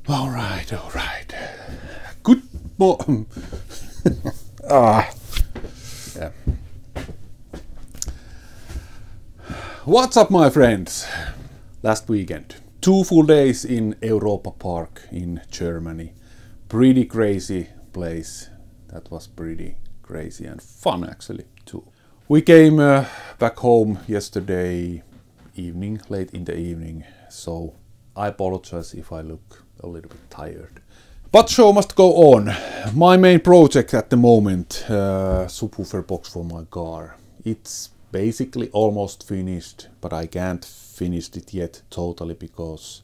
All right. Good morning. Yeah. What's up, my friends? Last weekend, 2 full days in Europa-Park in Germany. Pretty crazy place. That was pretty crazy and fun actually too. We came back home yesterday evening, late in the evening, so I apologize if I look a little bit tired. But show must go on. My main project at the moment, subwoofer box for my car. It's basically almost finished, but I can't finish it yet totally because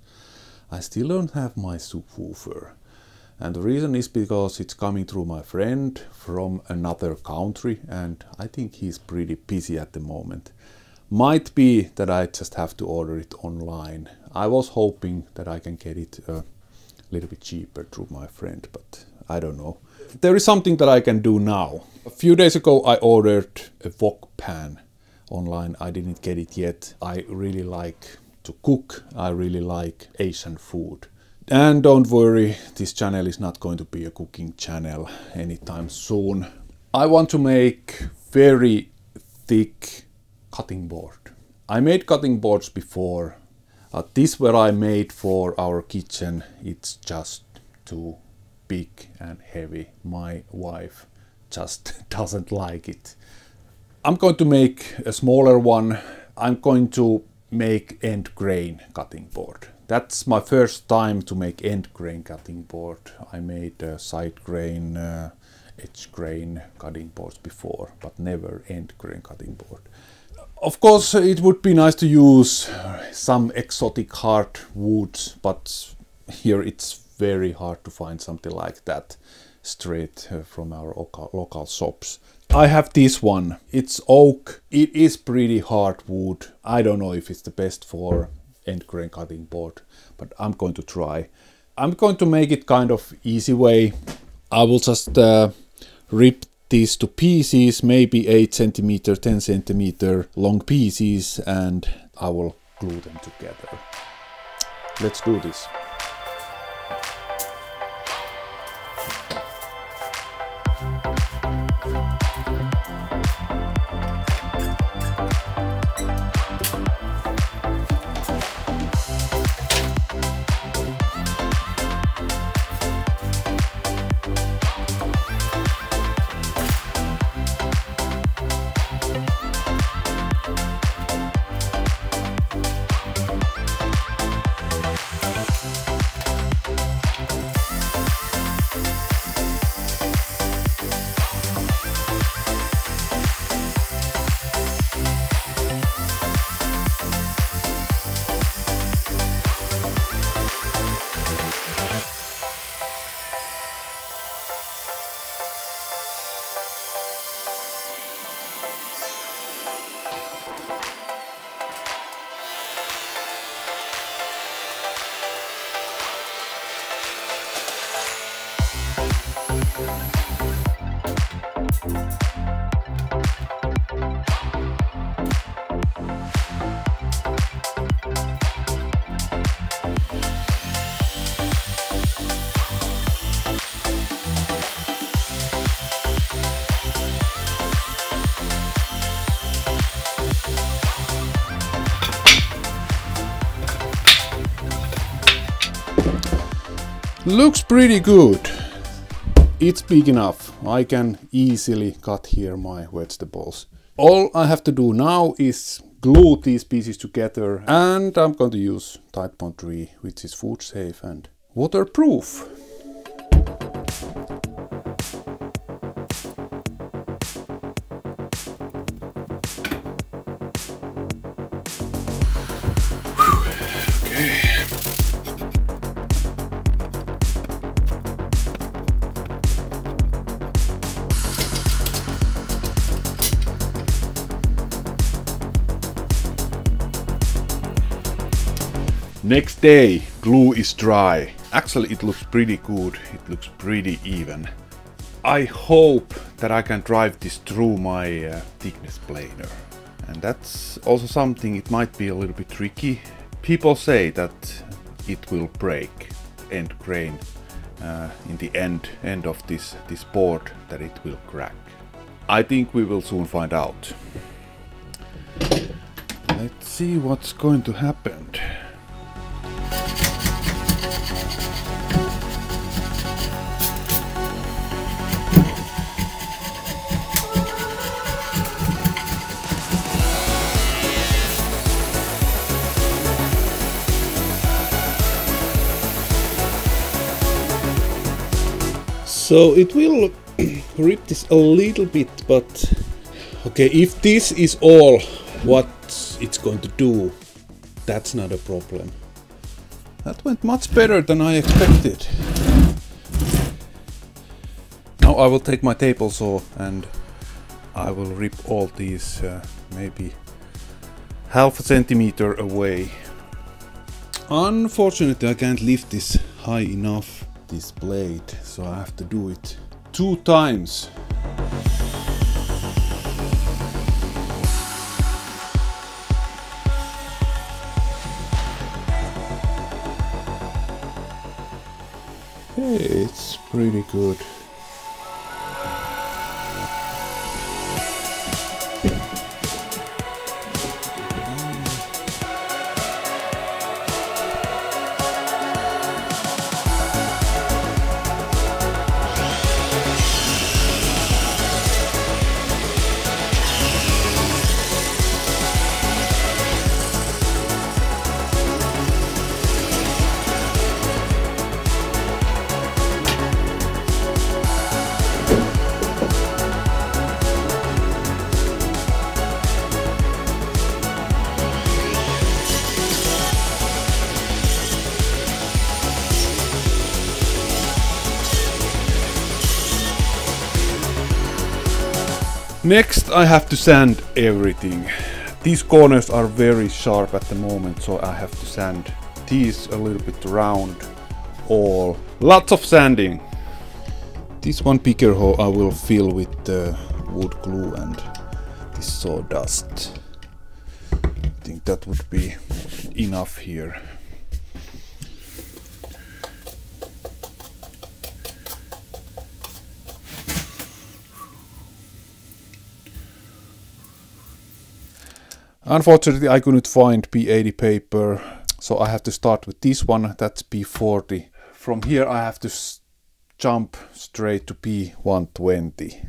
I still don't have my subwoofer. And the reason is because it's coming through my friend from another country, and I think he's pretty busy at the moment. Might be that I just have to order it online. I was hoping that I can get it a little bit cheaper through my friend, but I don't know. There is something that I can do now. A few days ago I ordered a wok pan online. I didn't get it yet. I really like to cook. I really like Asian food. And don't worry, this channel is not going to be a cooking channel anytime soon. I want to make very thick cutting board. I made cutting boards before. This what I made for our kitchen, it's just too big and heavy. My wife just doesn't like it. I'm going to make a smaller one. I'm going to make end grain cutting board. That's my first time to make end grain cutting board. I made side grain, edge grain cutting boards before, but never end grain cutting board. Of course, it would be nice to use some exotic hard woods, but here it's very hard to find something like that straight from our local shops. I have this one. It's oak. It is pretty hard wood. I don't know if it's the best for end grain cutting board, but I'm going to try. I'm going to make it kind of easy way. I will just rip these to pieces, maybe 8 centimeter, 10 centimeter long pieces, and I will glue them together. Let's do this. Looks pretty good. It's big enough. I can easily cut here my vegetables. All I have to do now is glue these pieces together, and I'm going to use Titebond 3, which is food safe and waterproof. Next day, glue is dry. Actually, it looks pretty good. It looks pretty even. I hope that I can drive this through my thickness planer. And that's also something, it might be a little bit tricky. People say that it will break. end grain in the end of this board that it will crack. I think we will soon find out. Let's see what's going to happen. So it will rip this a little bit, but okay, if this is all what it's going to do, that's not a problem. That went much better than I expected. Now I will take my table saw and I will rip all these maybe half a centimeter away. Unfortunately, I can't lift this high enough, this blade, so I have to do it 2 times. Hey, it's pretty good. Next I have to sand everything. These corners are very sharp at the moment, so I have to sand these a little bit around all. Lots of sanding. This one bigger hole I will fill with wood glue and this sawdust. I think that would be enough here. Unfortunately, I couldn't find P80 paper, so I have to start with this one, that's P40. From here I have to jump straight to P120.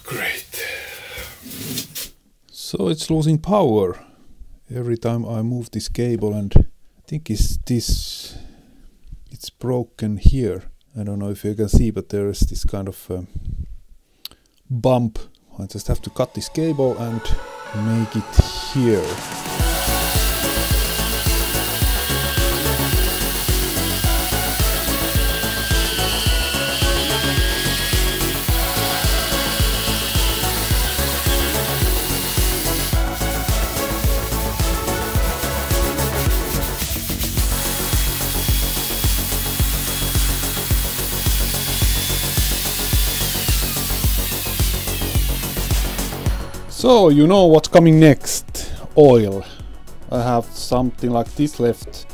Great. So it's losing power every time I move this cable, and I think it's broken here. I don't know if you can see, but there is this kind of bump. I just have to cut this cable and make it here. So you know what's coming next? Oil. I have something like this left.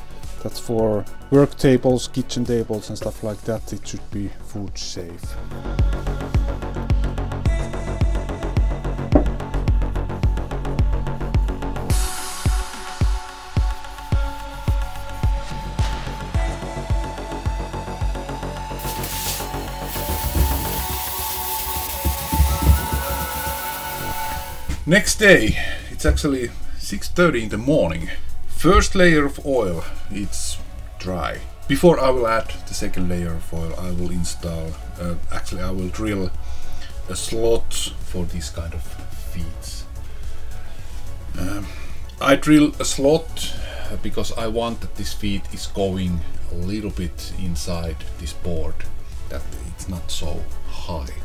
That's for work tables, kitchen tables and stuff like that. It should be food safe. Next day, it's actually 6:30 in the morning. First layer of oil, it's dry. Before I will add the second layer of oil, I will install, I will drill a slot for this kind of feeds. I drill a slot because I want that this feed is going a little bit inside this board, that it's not so high.